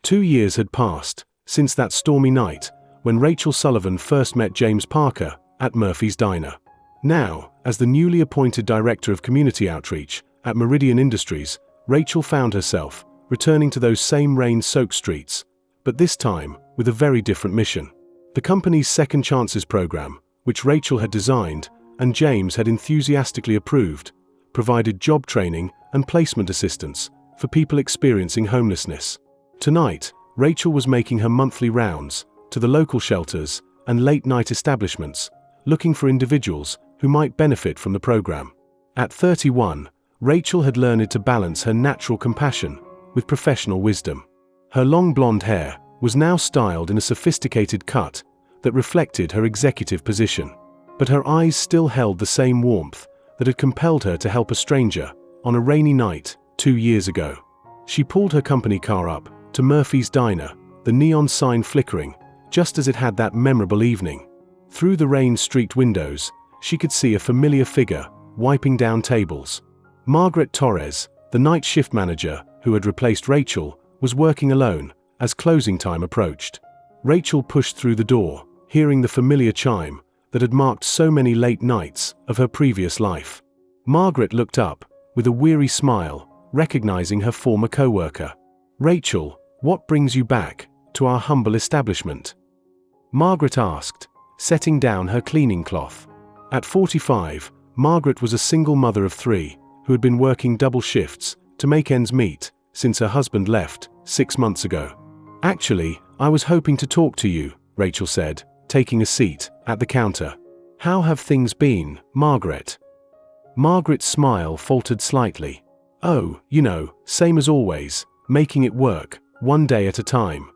2 years had passed since that stormy night when Rachel Sullivan first met James Parker at Murphy's Diner. Now, as the newly appointed Director of Community Outreach at Meridian Industries, Rachel found herself returning to those same rain-soaked streets, but this time with a very different mission. The company's Second Chances program, which Rachel had designed and James had enthusiastically approved, provided job training and placement assistance for people experiencing homelessness. Tonight, Rachel was making her monthly rounds to the local shelters and late-night establishments, looking for individuals who might benefit from the program. At 31, Rachel had learned to balance her natural compassion with professional wisdom. Her long blonde hair was now styled in a sophisticated cut that reflected her executive position, but her eyes still held the same warmth that had compelled her to help a stranger on a rainy night 2 years ago. She pulled her company car up to Murphy's Diner, the neon sign flickering, just as it had that memorable evening. Through the rain-streaked windows, she could see a familiar figure wiping down tables. Margaret Torres, the night shift manager who had replaced Rachel, was working alone as closing time approached. Rachel pushed through the door, hearing the familiar chime that had marked so many late nights of her previous life. Margaret looked up with a weary smile, recognizing her former co-worker. "Rachel, what brings you back to our humble establishment?" Margaret asked, setting down her cleaning cloth. At 45, Margaret was a single mother of 3 who had been working double shifts to make ends meet since her husband left 6 months ago. "Actually, I was hoping to talk to you," Rachel said, taking a seat at the counter. "How have things been, Margaret?" Margaret's smile faltered slightly. "Oh, same as always, making it work, one day at a time."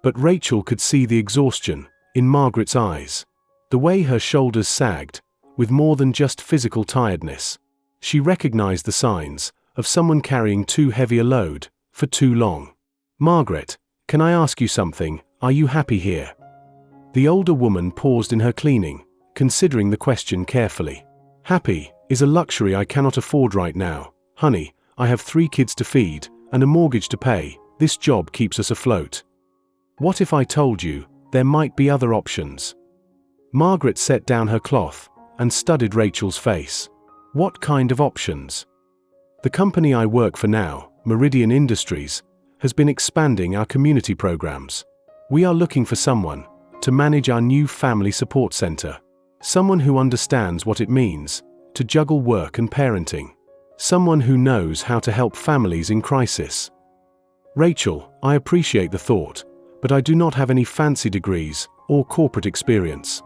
But Rachel could see the exhaustion in Margaret's eyes, the way her shoulders sagged, with more than just physical tiredness. She recognized the signs of someone carrying too heavy a load for too long. "Margaret, can I ask you something? Are you happy here?" The older woman paused in her cleaning, considering the question carefully. "Happy is a luxury I cannot afford right now, honey. I have 3 kids to feed and a mortgage to pay. This job keeps us afloat." "What if I told you there might be other options?" Margaret set down her cloth and studied Rachel's face. "What kind of options?" "The company I work for now, Meridian Industries, has been expanding our community programs. We are looking for someone to manage our new family support center. Someone who understands what it means to juggle work and parenting. Someone who knows how to help families in crisis." "Rachel, I appreciate the thought, but I do not have any fancy degrees or corporate experience."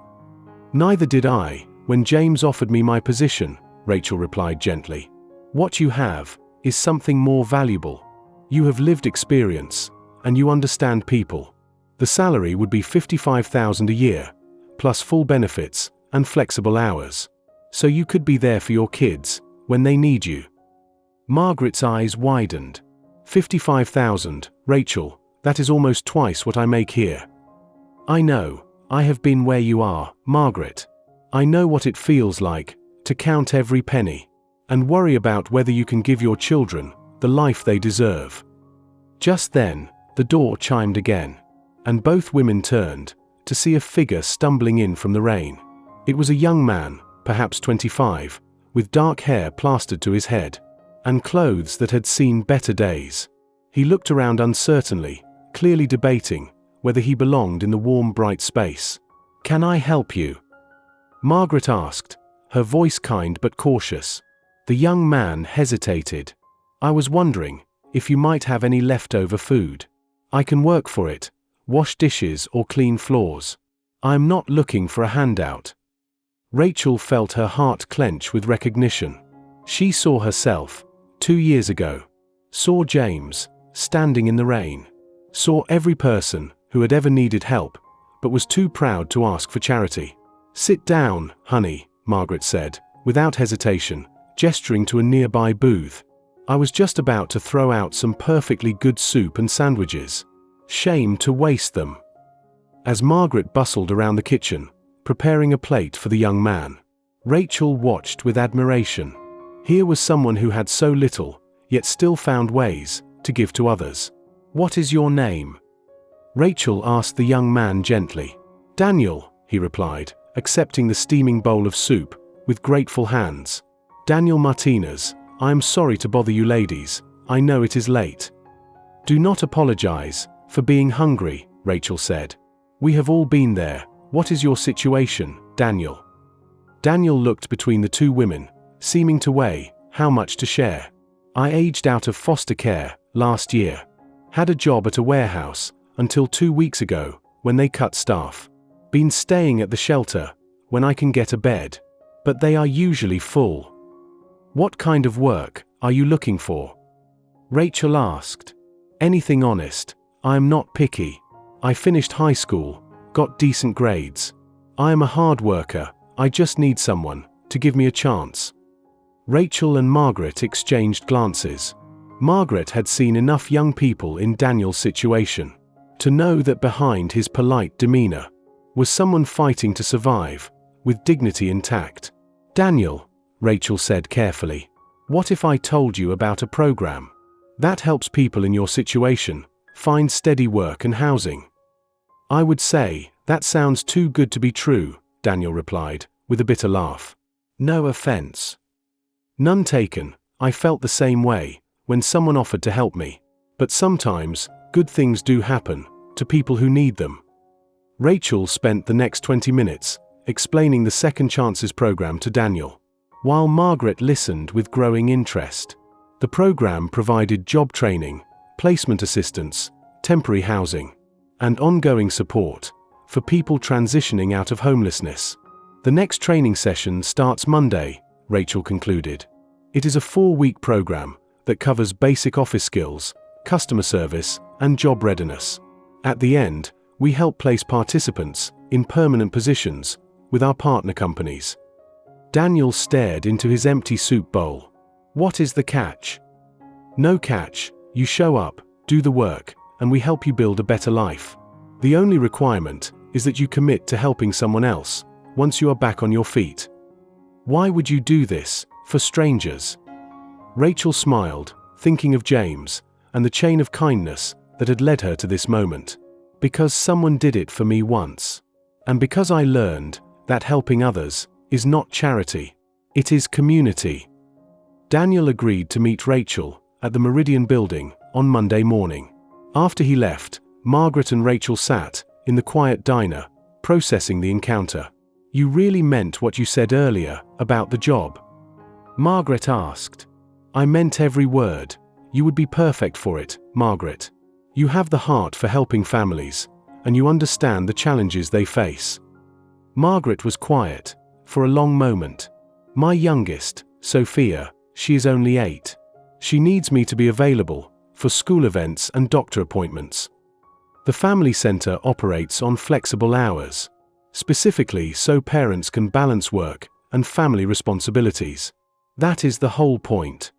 "Neither did I when James offered me my position," Rachel replied gently. "What you have is something more valuable. You have lived experience, and you understand people. The salary would be $55,000 a year, plus full benefits and flexible hours. So you could be there for your kids when they need you." Margaret's eyes widened. "$55,000, Rachel, that is almost twice what I make here." "I know, I have been where you are, Margaret. I know what it feels like to count every penny and worry about whether you can give your children the life they deserve." Just then, the door chimed again, and both women turned to see a figure stumbling in from the rain. It was a young man, perhaps 25, with dark hair plastered to his head, and clothes that had seen better days. He looked around uncertainly, clearly debating whether he belonged in the warm, bright space. "Can I help you?" Margaret asked, her voice kind but cautious. The young man hesitated. "I was wondering if you might have any leftover food. I can work for it, wash dishes or clean floors. I am not looking for a handout." Rachel felt her heart clench with recognition. She saw herself 2 years ago, saw James standing in the rain, saw every person who had ever needed help but was too proud to ask for charity. "Sit down, honey," Margaret said, without hesitation, gesturing to a nearby booth. "I was just about to throw out some perfectly good soup and sandwiches. Shame to waste them." As Margaret bustled around the kitchen, preparing a plate for the young man, Rachel watched with admiration. Here was someone who had so little, yet still found ways to give to others. "What is your name?" Rachel asked the young man gently. "Daniel," he replied, accepting the steaming bowl of soup with grateful hands. "Daniel Martinez, I am sorry to bother you ladies. I know it is late." "Do not apologize for being hungry," Rachel said. "We have all been there. What is your situation, Daniel?" Daniel looked between the two women, seeming to weigh how much to share. "I aged out of foster care last year. Had a job at a warehouse until 2 weeks ago when they cut staff. Been staying at the shelter when I can get a bed, but they are usually full." "What kind of work are you looking for?" Rachel asked. "Anything honest. I am not picky. I finished high school, got decent grades. I am a hard worker. I just need someone to give me a chance." Rachel and Margaret exchanged glances. Margaret had seen enough young people in Daniel's situation to know that behind his polite demeanor was someone fighting to survive, with dignity intact. "Daniel," Rachel said carefully, "what if I told you about a program that helps people in your situation find steady work and housing?" "I would say, that sounds too good to be true," Daniel replied, with a bitter laugh. "No offense." "None taken. I felt the same way when someone offered to help me. But sometimes, good things do happen to people who need them." Rachel spent the next 20 minutes explaining the Second Chances program to Daniel, while Margaret listened with growing interest. The program provided job training, placement assistance, temporary housing, and ongoing support for people transitioning out of homelessness. "The next training session starts Monday," Rachel concluded. "It is a 4-week program that covers basic office skills, customer service, and job readiness. At the end, we help place participants in permanent positions with our partner companies." Daniel stared into his empty soup bowl. "What is the catch?" "No catch. You show up, do the work, and we help you build a better life. The only requirement is that you commit to helping someone else once you are back on your feet." "Why would you do this for strangers?" Rachel smiled, thinking of James and the chain of kindness that had led her to this moment. "Because someone did it for me once. And because I learned that helping others is not charity, it is community." Daniel agreed to meet Rachel at the Meridian building on Monday morning. After he left, Margaret and Rachel sat in the quiet diner, processing the encounter. "You really meant what you said earlier about the job?" Margaret asked. "I meant every word. You would be perfect for it, Margaret. You have the heart for helping families, and you understand the challenges they face." Margaret was quiet for a long moment. "My youngest, Sophia, she is only 8. She needs me to be available for school events and doctor appointments. The family center operates on flexible hours, specifically so parents can balance work and family responsibilities. That is the whole point."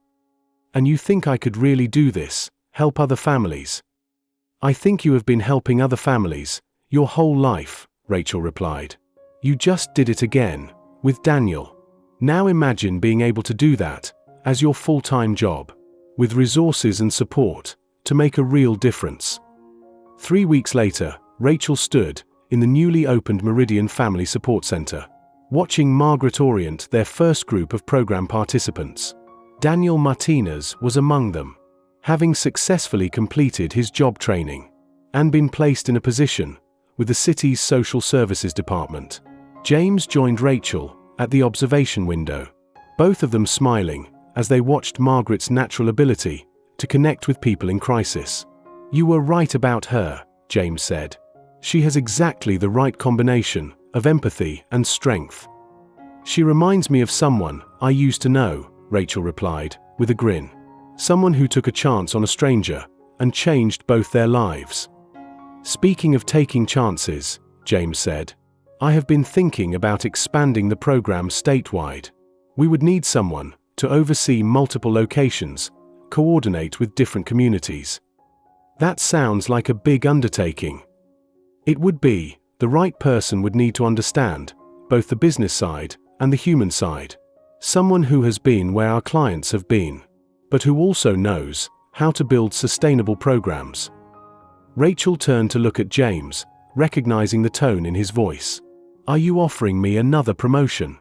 "And you think I could really do this, help other families?" "I think you have been helping other families your whole life," Rachel replied. "You just did it again, with Daniel. Now imagine being able to do that as your full-time job, with resources and support to make a real difference." 3 weeks later, Rachel stood in the newly opened Meridian Family Support Center, watching Margaret orient their first group of program participants. Daniel Martinez was among them, having successfully completed his job training and been placed in a position with the city's social services department. James joined Rachel at the observation window, both of them smiling as they watched Margaret's natural ability to connect with people in crisis. "You were right about her," James said. "She has exactly the right combination of empathy and strength." "She reminds me of someone I used to know," Rachel replied, with a grin. "Someone who took a chance on a stranger and changed both their lives." "Speaking of taking chances," James said, "I have been thinking about expanding the program statewide. We would need someone to oversee multiple locations, coordinate with different communities." "That sounds like a big undertaking." "It would be. The right person would need to understand both the business side and the human side. Someone who has been where our clients have been, but who also knows how to build sustainable programs Rachel turned to look at James, recognizing the tone in his voice. "Are you offering me another promotion?"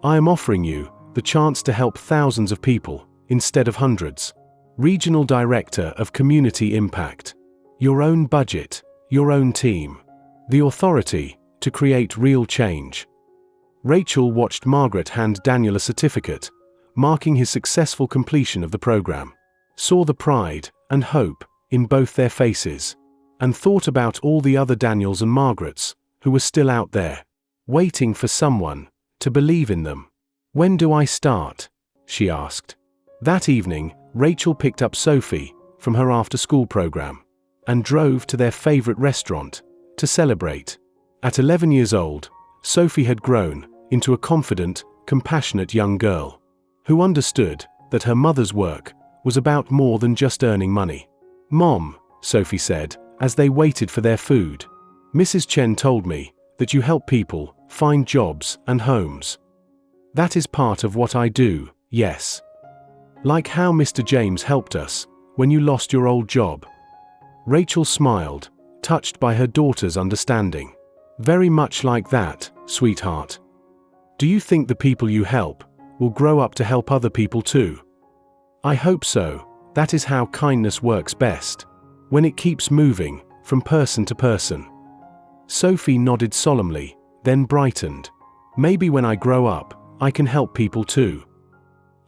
"I am offering you the chance to help thousands of people, instead of hundreds. Regional Director of Community Impact. Your own budget, your own team. The authority to create real change." Rachel watched Margaret hand Daniel a certificate, marking his successful completion of the program, saw the pride and hope in both their faces, and thought about all the other Daniels and Margarets who were still out there, waiting for someone to believe in them. "When do I start?" she asked. That evening, Rachel picked up Sophie from her after-school program and drove to their favorite restaurant to celebrate. At 11 years old, Sophie had grown into a confident, compassionate young girl who understood that her mother's work was about more than just earning money. "Mom," Sophie said, as they waited for their food, "Mrs. Chen told me that you help people find jobs and homes." "That is part of what I do, yes. Like how Mr. James helped us when you lost your old job." Rachel smiled, touched by her daughter's understanding. "Very much like that, sweetheart. Do you think the people you help will grow up to help other people too?" "I hope so. That is how kindness works best, when it keeps moving from person to person." Sophie nodded solemnly, then brightened. "Maybe when I grow up, I can help people too."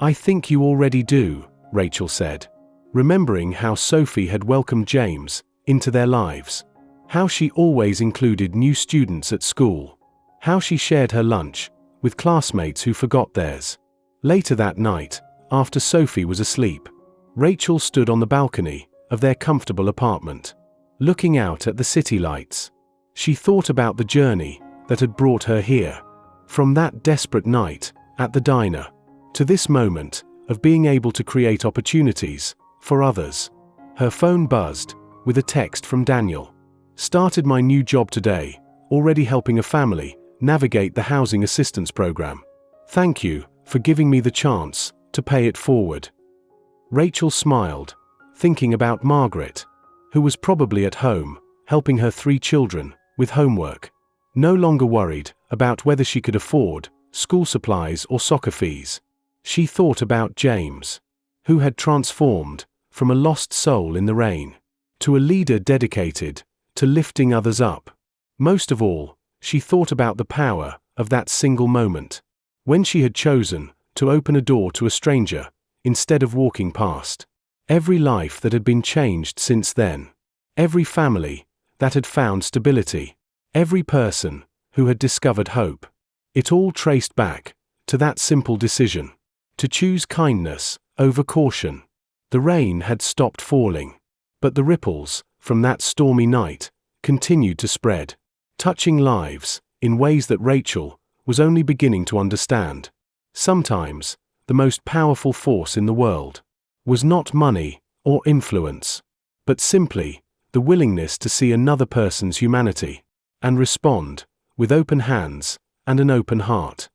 "I think you already do," Rachel said, remembering how Sophie had welcomed James into their lives, how she always included new students at school, how she shared her lunch with classmates who forgot theirs. Later that night, after Sophie was asleep, Rachel stood on the balcony of their comfortable apartment, looking out at the city lights. She thought about the journey that had brought her here, from that desperate night at the diner, to this moment of being able to create opportunities for others. Her phone buzzed with a text from Daniel. "Started my new job today, already helping a family navigate the housing assistance program. Thank you for giving me the chance to pay it forward." Rachel smiled, thinking about Margaret, who was probably at home, helping her 3 children with homework, no longer worried about whether she could afford school supplies or soccer fees. She thought about James, who had transformed from a lost soul in the rain to a leader dedicated to lifting others up. Most of all, she thought about the power of that single moment, when she had chosen to open a door to a stranger instead of walking past. Every life that had been changed since then, every family that had found stability, every person who had discovered hope, it all traced back to that simple decision to choose kindness over caution. The rain had stopped falling, but the ripples from that stormy night continued to spread, touching lives in ways that Rachel was only beginning to understand. Sometimes, the most powerful force in the world was not money or influence, but simply the willingness to see another person's humanity and respond with open hands and an open heart.